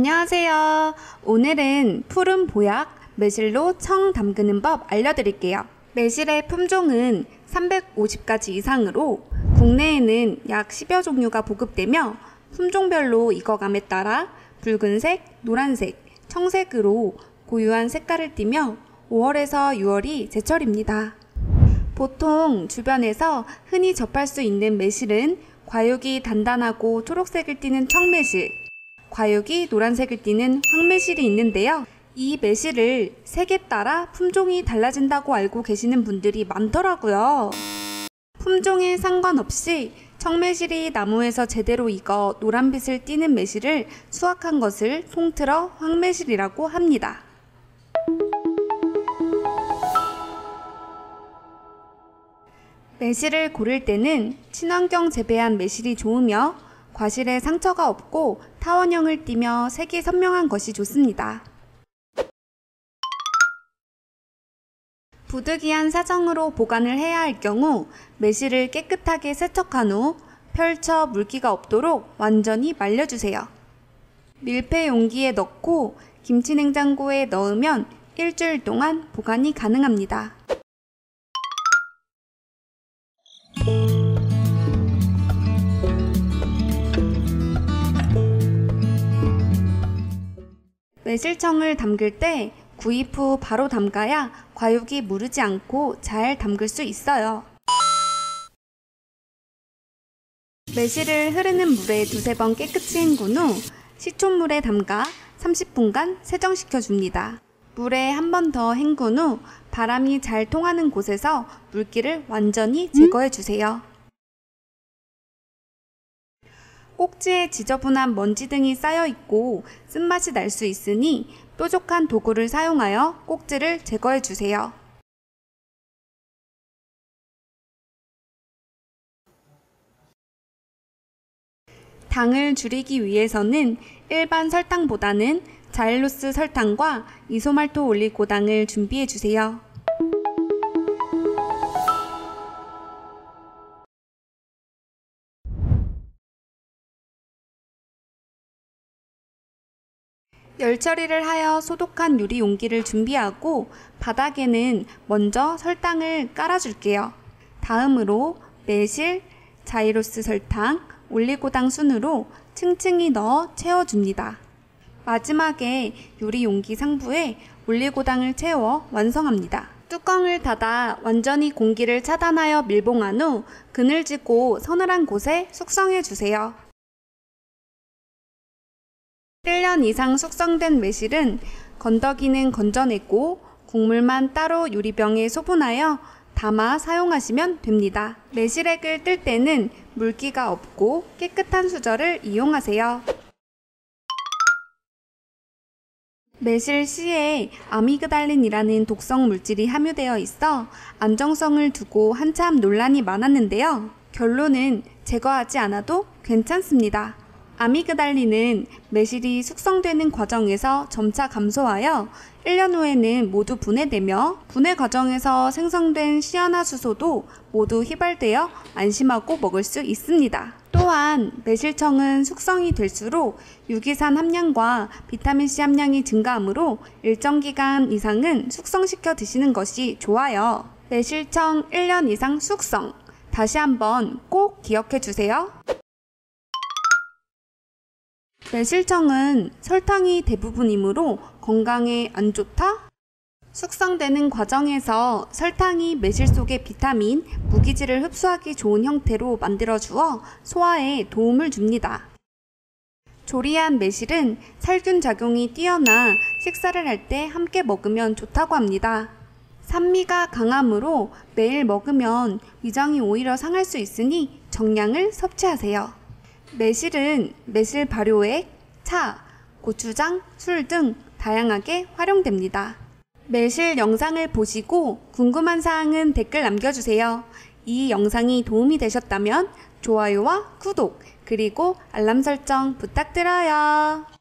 안녕하세요. 오늘은 푸른 보약 매실로 청 담그는 법 알려드릴게요. 매실의 품종은 350가지 이상으로 국내에는 약 10여 종류가 보급되며 품종별로 익어감에 따라 붉은색, 노란색, 청색으로 고유한 색깔을 띠며 5월에서 6월이 제철입니다. 보통 주변에서 흔히 접할 수 있는 매실은 과육이 단단하고 초록색을 띠는 청매실, 과육이 노란색을 띠는 황매실이 있는데요. 이 매실을 색에 따라 품종이 달라진다고 알고 계시는 분들이 많더라고요. 품종에 상관없이 청매실이 나무에서 제대로 익어 노란빛을 띠는 매실을 수확한 것을 통틀어 황매실이라고 합니다. 매실을 고를 때는 친환경 재배한 매실이 좋으며 과실에 상처가 없고 타원형을 띠며 색이 선명한 것이 좋습니다. 부득이한 사정으로 보관을 해야 할 경우 매실을 깨끗하게 세척한 후 펼쳐 물기가 없도록 완전히 말려주세요. 밀폐 용기에 넣고 김치냉장고에 넣으면 일주일 동안 보관이 가능합니다. 매실청을 담글 때 구입 후 바로 담가야 과육이 무르지 않고 잘 담글 수 있어요. 매실을 흐르는 물에 두세 번 깨끗이 헹군 후 식초물에 담가 30분간 세정시켜 줍니다. 물에 한 번 더 헹군 후 바람이 잘 통하는 곳에서 물기를 완전히 제거해 주세요. 꼭지에 지저분한 먼지 등이 쌓여 있고 쓴맛이 날 수 있으니 뾰족한 도구를 사용하여 꼭지를 제거해 주세요. 당을 줄이기 위해서는 일반 설탕보다는 자일로스 설탕과 이소말토 올리고당을 준비해 주세요. 열 처리를 하여 소독한 유리 용기를 준비하고 바닥에는 먼저 설탕을 깔아줄게요. 다음으로 매실, 자이로스 설탕, 올리고당 순으로 층층이 넣어 채워줍니다. 마지막에 유리 용기 상부에 올리고당을 채워 완성합니다. 뚜껑을 닫아 완전히 공기를 차단하여 밀봉한 후 그늘지고 서늘한 곳에 숙성해주세요. 1년 이상 숙성된 매실은 건더기는 건져내고 국물만 따로 유리병에 소분하여 담아 사용하시면 됩니다. 매실액을 뜰 때는 물기가 없고 깨끗한 수저를 이용하세요. 매실 씨에 아미그달린이라는 독성 물질이 함유되어 있어 안정성을 두고 한참 논란이 많았는데요. 결론은 제거하지 않아도 괜찮습니다. 아미그달린은 매실이 숙성되는 과정에서 점차 감소하여 1년 후에는 모두 분해되며 분해 과정에서 생성된 시아나수소도 모두 휘발되어 안심하고 먹을 수 있습니다. 또한 매실청은 숙성이 될수록 유기산 함량과 비타민C 함량이 증가하므로 일정 기간 이상은 숙성시켜 드시는 것이 좋아요. 매실청 1년 이상 숙성, 다시 한번 꼭 기억해 주세요. 매실청은 설탕이 대부분이므로 건강에 안 좋다? 숙성되는 과정에서 설탕이 매실 속의 비타민, 무기질을 흡수하기 좋은 형태로 만들어주어 소화에 도움을 줍니다. 조리한 매실은 살균 작용이 뛰어나 식사를 할 때 함께 먹으면 좋다고 합니다. 산미가 강하므로 매일 먹으면 위장이 오히려 상할 수 있으니 정량을 섭취하세요. 매실은 매실 발효액, 차, 고추장, 술 등 다양하게 활용됩니다. 매실 영상을 보시고 궁금한 사항은 댓글 남겨주세요. 이 영상이 도움이 되셨다면 좋아요와 구독, 그리고 알람 설정 부탁드려요.